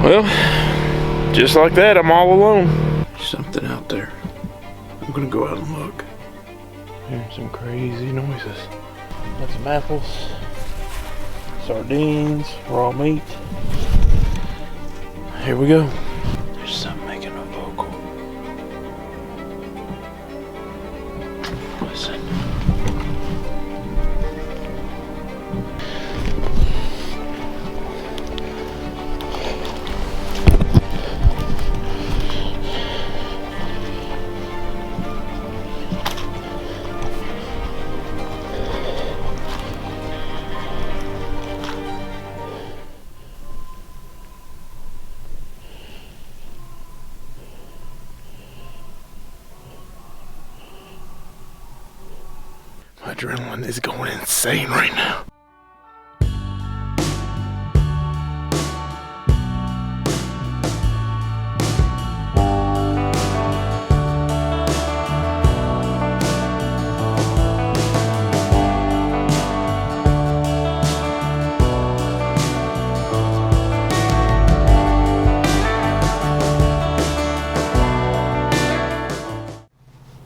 Well, just like that, I'm all alone. Something out there. I'm gonna go out and look. Hearing some crazy noises. Got some apples, sardines, raw meat. Here we go. There's something making a vocal. Listen. My adrenaline is going insane right now.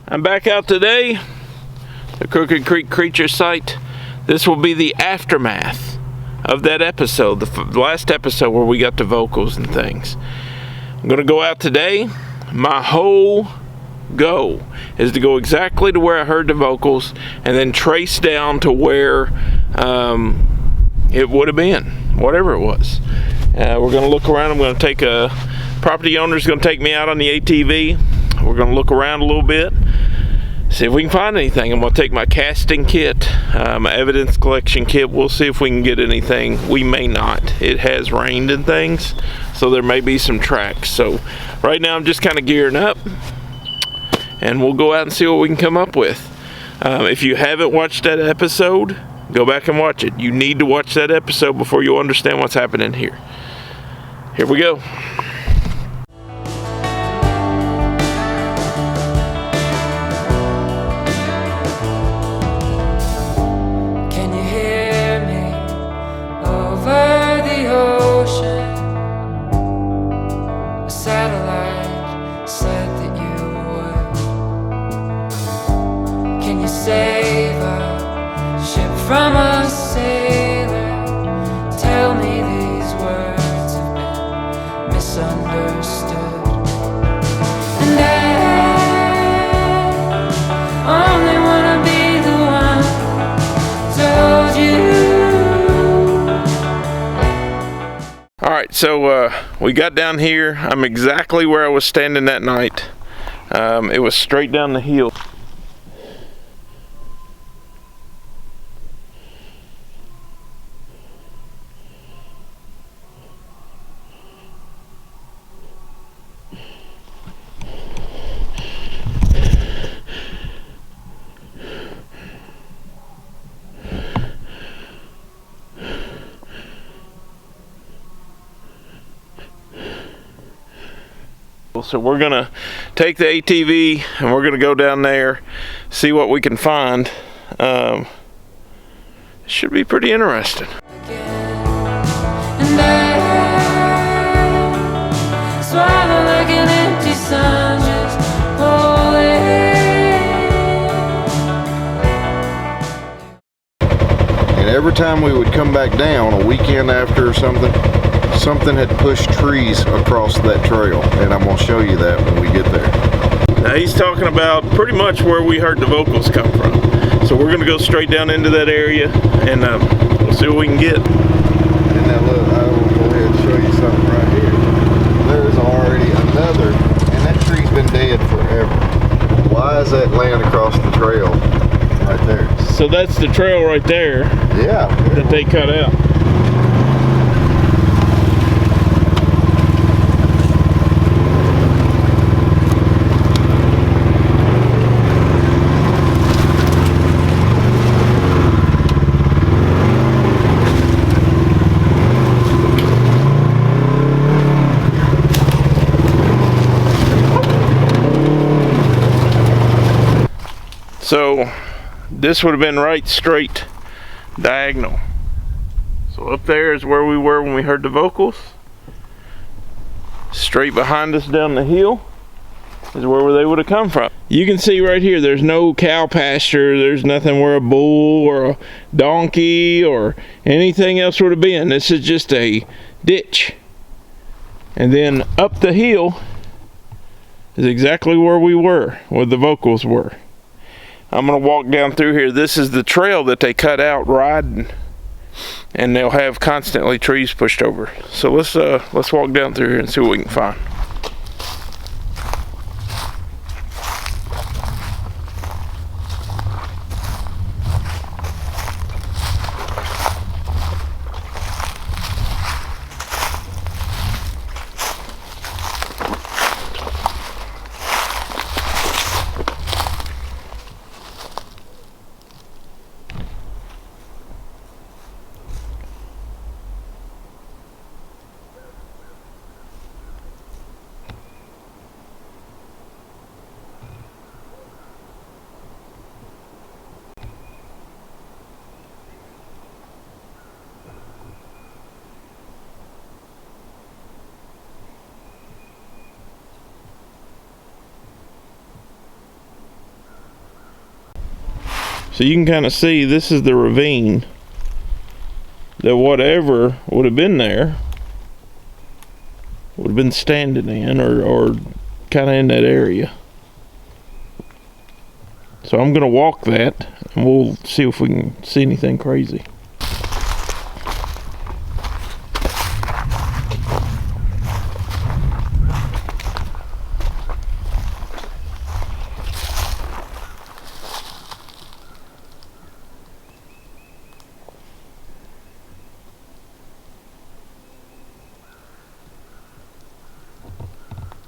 I'm back out today. The Crooked Creek Creature Site. This will be the aftermath of that episode, the last episode where we got the vocals and things. I'm gonna go out today. My whole goal is to go exactly to where I heard the vocals and then trace down to where it would have been, whatever it was. We're gonna look around. I'm gonna take a property owner's gonna take me out on the ATV. We're gonna look around a little bit, see if we can find anything. I'm gonna take my casting kit, my evidence collection kit. We'll see if we can get anything. We may not. It has rained and things, so there may be some tracks. So right now I'm just kind of gearing up, and we'll go out and see what we can come up with. If you haven't watched that episode, go back and watch it. You need to watch that episode before you understand what's happening here. Here we go. Save a ship from a sailor. Tell me these words have been misunderstood. And I only wanna be the one to hold you. Alright, so we got down here. I'm exactly where I was standing that night. It was straight down the hill. So we're gonna take the ATV and we're gonna go down there, see what we can find. It should be pretty interesting. And I swallow like an empty sun, just holding. And every time we would come back down a weekend after or something had pushed trees across that trail, and I'm going to show you that when we get there. Now he's talking about pretty much where we heard the vocals come from. So we're going to go straight down into that area, and we'll see what we can get. And now look, I will go ahead and show you something right here. There's already another, and that tree's been dead forever. Why is that laying across the trail right there? So that's the trail right there. Yeah. That they cut out. So this would have been right straight diagonal. So up there is where we were when we heard the vocals. Straight behind us down the hill is where they would have come from. You can see right here, there's no cow pasture. There's nothing where a bull or a donkey or anything else would have been. This is just a ditch. And then up the hill is exactly where we were, where the vocals were. I'm gonna walk down through here. This is the trail that they cut out riding, and they'll have constantly trees pushed over. So let's walk down through here and see what we can find. So you can kind of see this is the ravine that whatever would have been there would have been standing in, or kind of in that area. So I'm gonna walk that and we'll see if we can see anything crazy.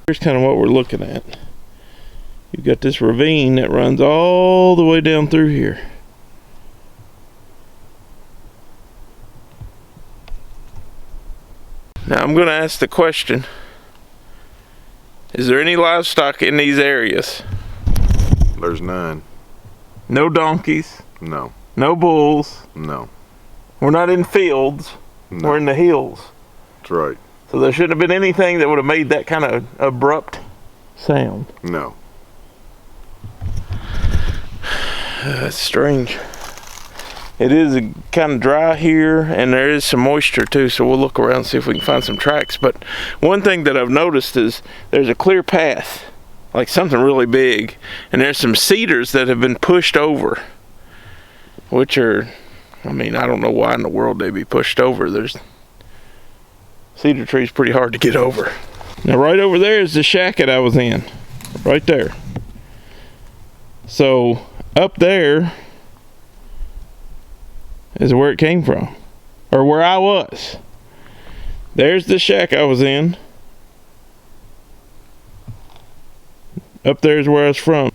Here's kind of what we're looking at. You've got this ravine that runs all the way down through here. Now I'm going to ask the question, is there any livestock in these areas? There's none. No donkeys? No. No bulls? No. We're not in fields, No. we're in the hills. That's right. So there shouldn't have been anything that would have made that kind of abrupt sound. No. That's strange. It is kind of dry here, and there is some moisture too, so we'll look around and see if we can find some tracks. But one thing that I've noticed is there's a clear path, like something really big, and there's some cedars that have been pushed over, which are, I mean, I don't know why in the world they'd be pushed over. There's cedar trees pretty hard to get over. Now right over there is the shack that I was in, right there. So up there is where it came from, or where I was. There's the shack I was in. Up there is where I was from.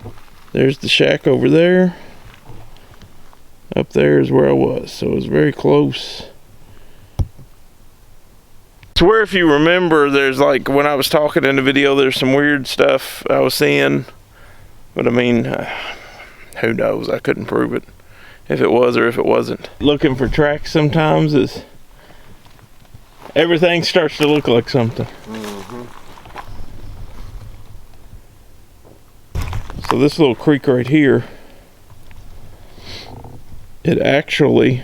There's the shack over there. Up there is where I was, so it was very close. I swear if you remember, there's like, when I was talking in the video, there's some weird stuff I was seeing, but I mean, who knows? I couldn't prove it, if it was or if it wasn't. Looking for tracks sometimes is, everything starts to look like something. So this little creek right here, it actually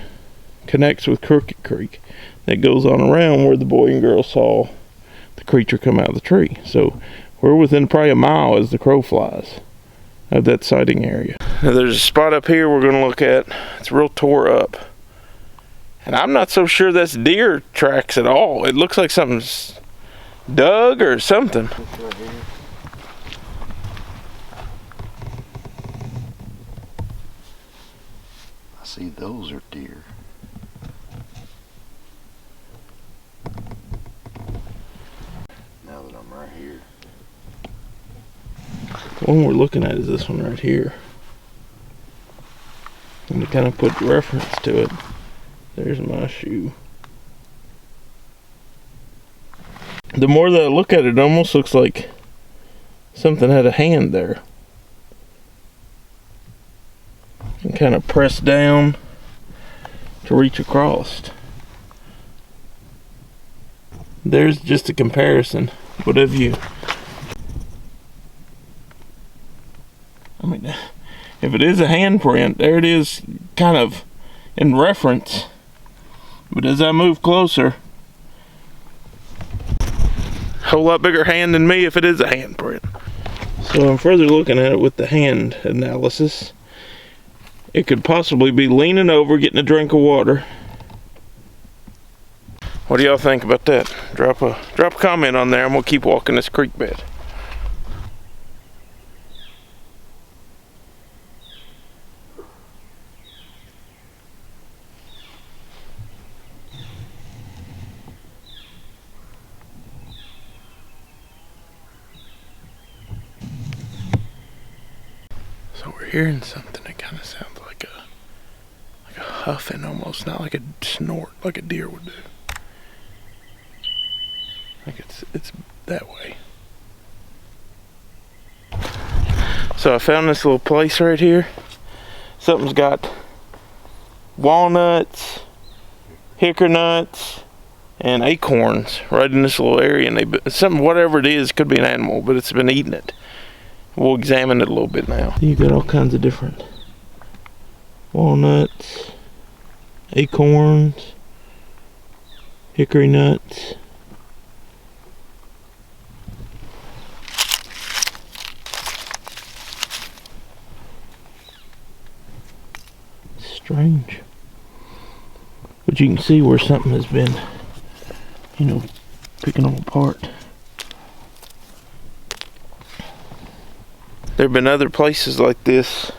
connects with Crooked Creek that goes on around where the boy and girl saw the creature come out of the tree. So we're within probably a mile as the crow flies of that sighting area. Now there's a spot up here we're gonna look at. It's real tore up, and I'm not so sure that's deer tracks at all. It looks like something's dug or something. I see those are deer. Now that I'm right here. The one we're looking at is this one right here. And to kind of put reference to it, there's my shoe. The more that I look at it, it almost looks like something had a hand there. And kind of press down to reach across. There's just a comparison. What have you? I mean, if it is a handprint, there it is, kind of in reference. But as I move closer, a whole lot bigger hand than me if it is a handprint. So I'm further looking at it with the hand analysis. It could possibly be leaning over, getting a drink of water. What do y'all think about that? Drop a comment on there and we'll keep walking this creek bed. So we're hearing something that kind of sounds like a huffing almost, not like a snort like a deer would do. Like it's that way. So I found this little place right here. Something's got walnuts, hickory nuts, and acorns right in this little area, and something, whatever it is, could be an animal, but it's been eating it. We'll examine it a little bit now. You got all kinds of different walnuts, acorns, hickory nuts. Strange. But you can see where something has been, you know, picking them apart. There have been other places like this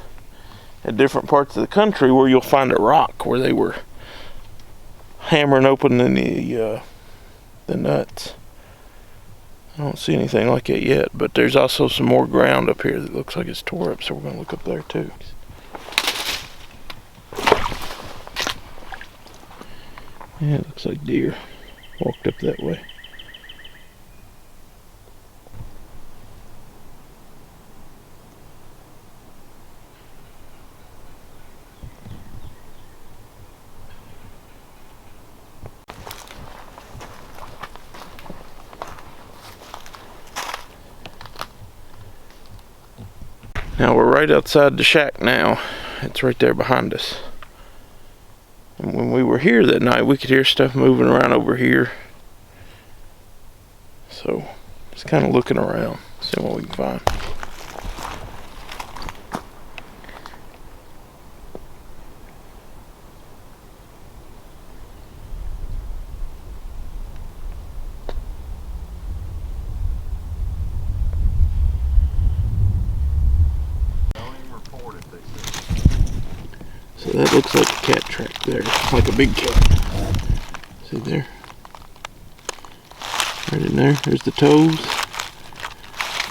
at different parts of the country where you'll find a rock where they were hammering open the nuts. I don't see anything like it yet, but there's also some more ground up here that looks like it's tore up, so we're going to look up there too. Yeah, it looks like deer walked up that way. Now we're right outside the shack now. It's right there behind us. And when we were here that night, we could hear stuff moving around over here. So, just kind of looking around, seeing what we can find. So that looks like a cat track there, like a big cat. See there? Right in there. There's the toes.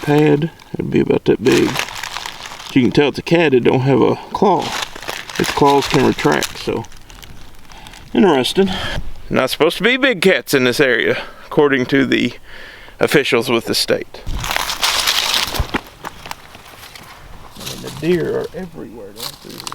Pad. It'd be about that big. But you can tell it's a cat. It don't have a claw. Its claws can retract, so interesting. Not supposed to be big cats in this area, according to the officials with the state. I mean, the deer are everywhere down through here.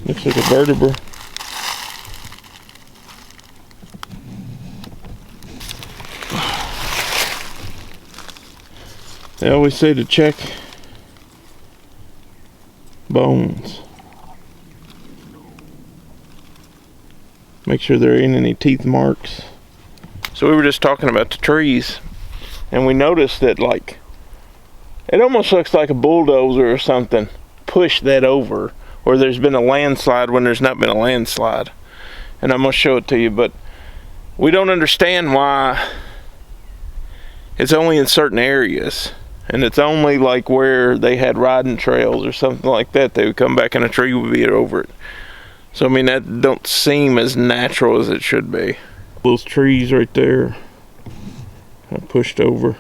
Looks like a vertebra. They always say to check bones. Make sure there ain't any teeth marks. So we were just talking about the trees, and we noticed that, like, it almost looks like a bulldozer or something pushed that over, or there's been a landslide when there's not been a landslide. And I'm gonna show it to you, but we don't understand why it's only in certain areas, and it's only like where they had riding trails or something like that. They would come back and a tree would be over it. So I mean, that don't seem as natural as it should be. Those trees right there, I pushed over.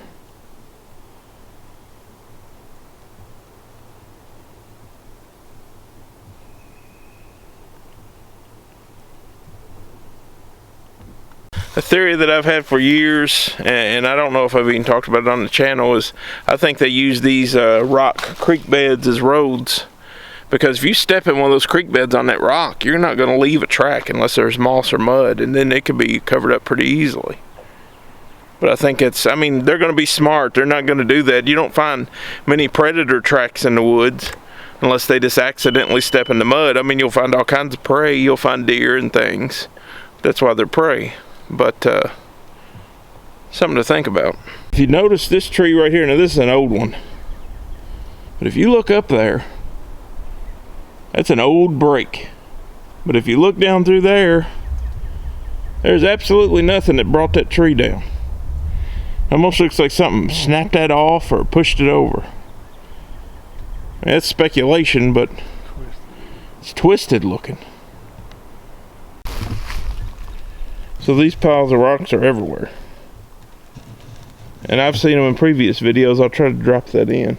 A theory that I've had for years, and I don't know if I've even talked about it on the channel, is I think they use these rock creek beds as roads. Because if you step in one of those creek beds on that rock, you're not going to leave a track unless there's moss or mud, and then it could be covered up pretty easily. But I think it's, I mean, they're going to be smart. They're not going to do that. You don't find many predator tracks in the woods unless they just accidentally step in the mud. I mean, you'll find all kinds of prey. You'll find deer and things. That's why they're prey. But something to think about. If you notice this tree right here, now this is an old one, but if you look up there, that's an old break. But if you look down through there, there's absolutely nothing that brought that tree down. Almost looks like something snapped that off or pushed it over. I mean, that's speculation, but it's twisted looking. So these piles of rocks are everywhere. And I've seen them in previous videos. I'll try to drop that in.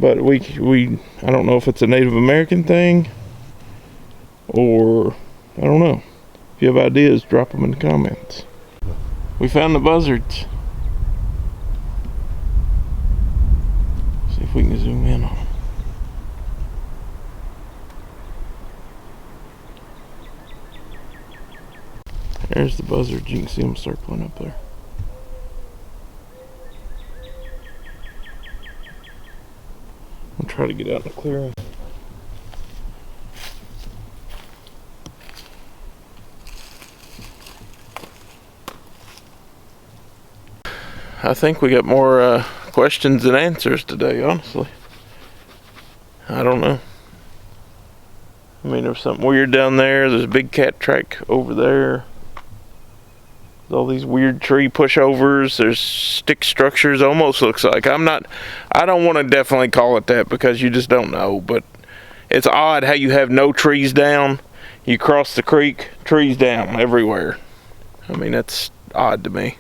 But I don't know if it's a Native American thing or I don't know. If you have ideas, drop them in the comments. We found the buzzards. See if we can zoom in on them. There's the buzzards. You can see them circling up there. I'll try to get out in the clearing. I think we got more questions than answers today, honestly. I don't know. I mean, there's something weird down there. There's a big cat track over there. There's all these weird tree pushovers. There's stick structures, almost looks like. I don't want to definitely call it that because you just don't know, but it's odd how you have no trees down. You cross the creek, trees down everywhere. I mean, that's odd to me.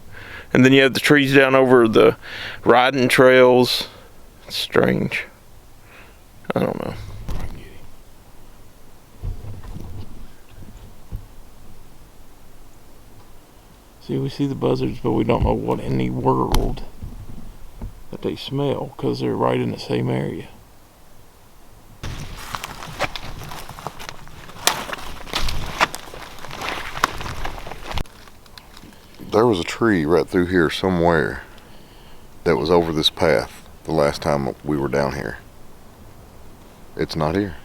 And then you have the trees down over the riding trails. It's strange. I don't know. See, we see the buzzards, but we don't know what in the world that they smell because they're right in the same area. There was a tree right through here somewhere that was over this path the last time we were down here. It's not here.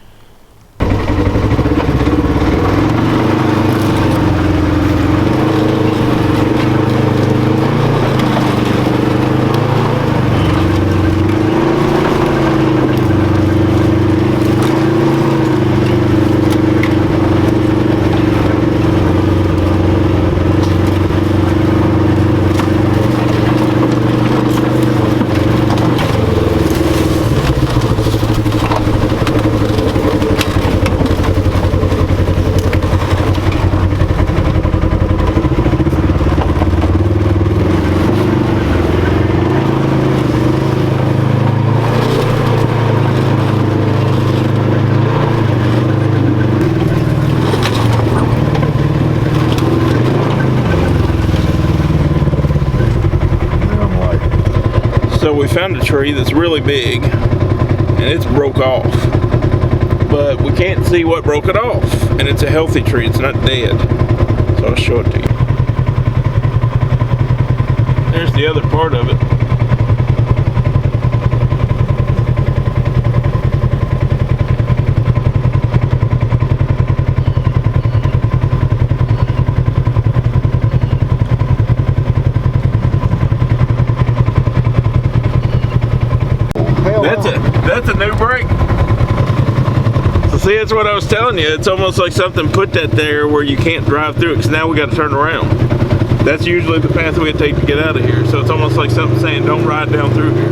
So we found a tree that's really big and it's broke off, but we can't see what broke it off, and it's a healthy tree, it's not dead. So I'll show it to you. There's the other part of it. That's a new break. So see, that's what I was telling you. It's almost like something put that there where you can't drive through it, because now we got to turn around. That's usually the path we take to get out of here. So it's almost like something saying, don't ride down through here.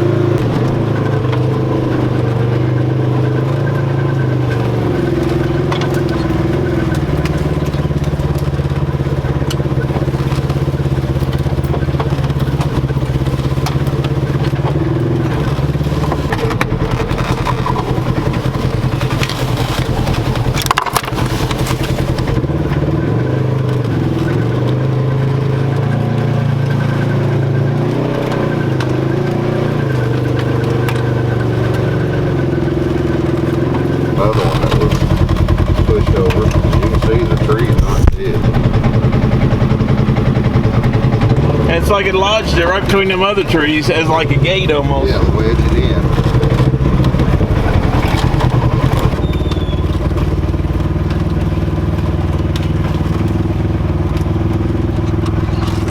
It's like it lodged it right between them other trees as like a gate almost. Yeah, wedge it in.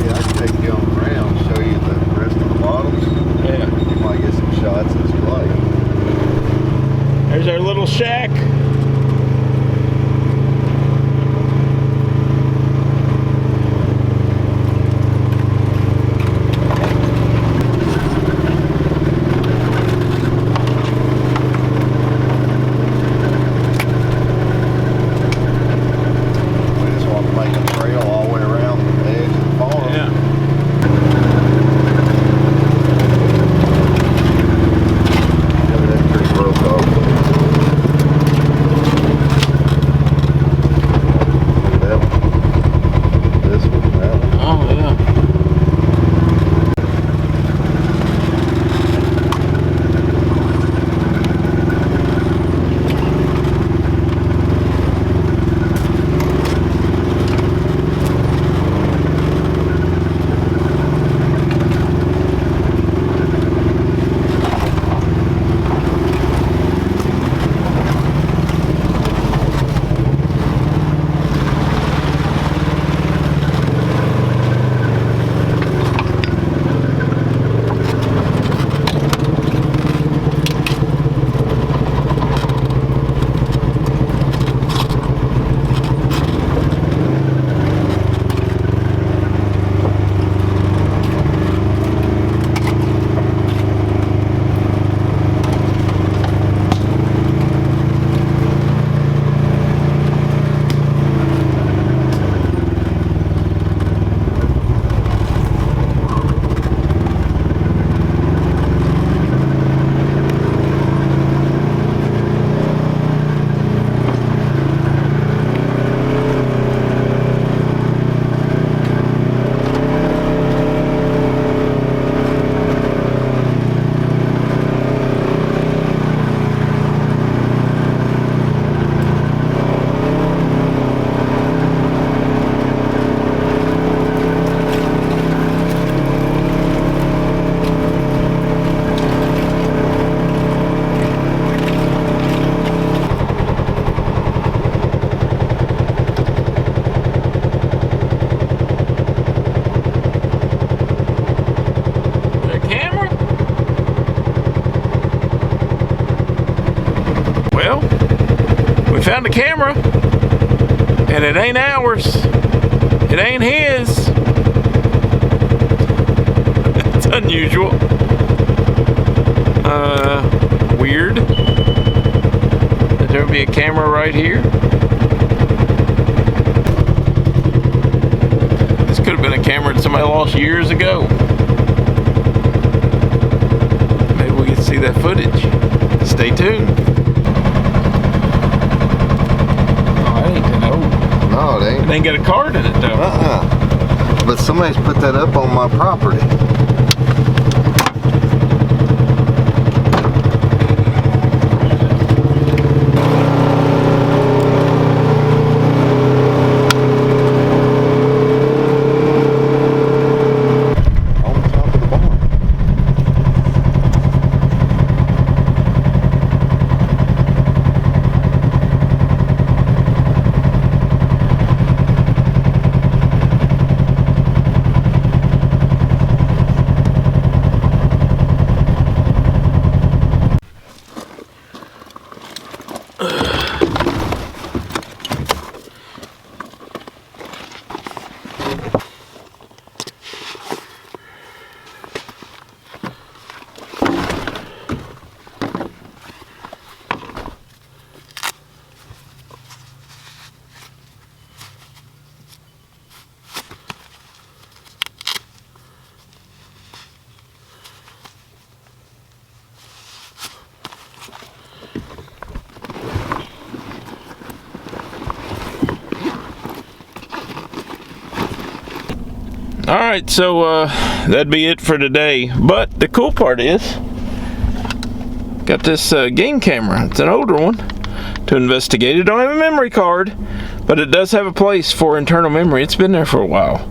Yeah, I can take you on around, show you the rest of the bottoms. Yeah. You might get some shots as you like. There's our little shack. Found the camera, and it ain't ours. It ain't his. It's unusual. Weird. That there would be a camera right here. This could have been a camera that somebody lost years ago. Maybe we can see that footage. Stay tuned. No, it ain't. It ain't got a card in it though. But somebody's put that up on my property. Alright, so that'd be it for today. But the cool part is, got this game camera. It's an older one to investigate. It don't have a memory card, but it does have a place for internal memory. It's been there for a while.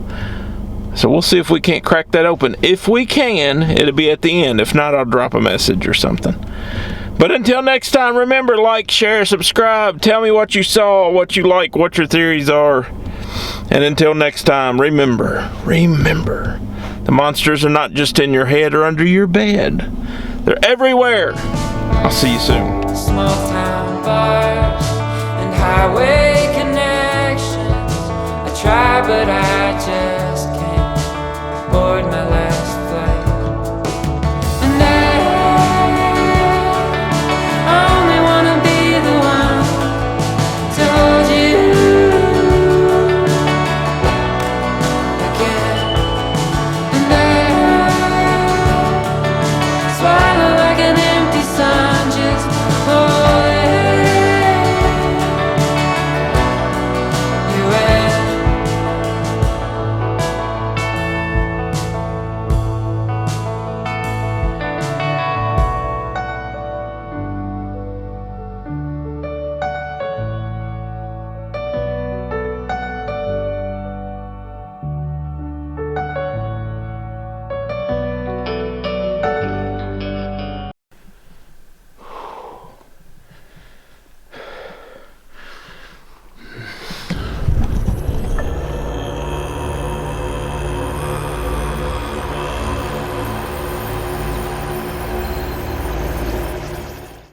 So we'll see if we can't crack that open. If we can, it'll be at the end. If not, I'll drop a message or something. But until next time, remember, like, share, subscribe. Tell me what you saw, what you like, what your theories are. And until next time, remember, the monsters are not just in your head or under your bed. They're everywhere. I'll see you soon. Small town bars and highway connections. I try, but I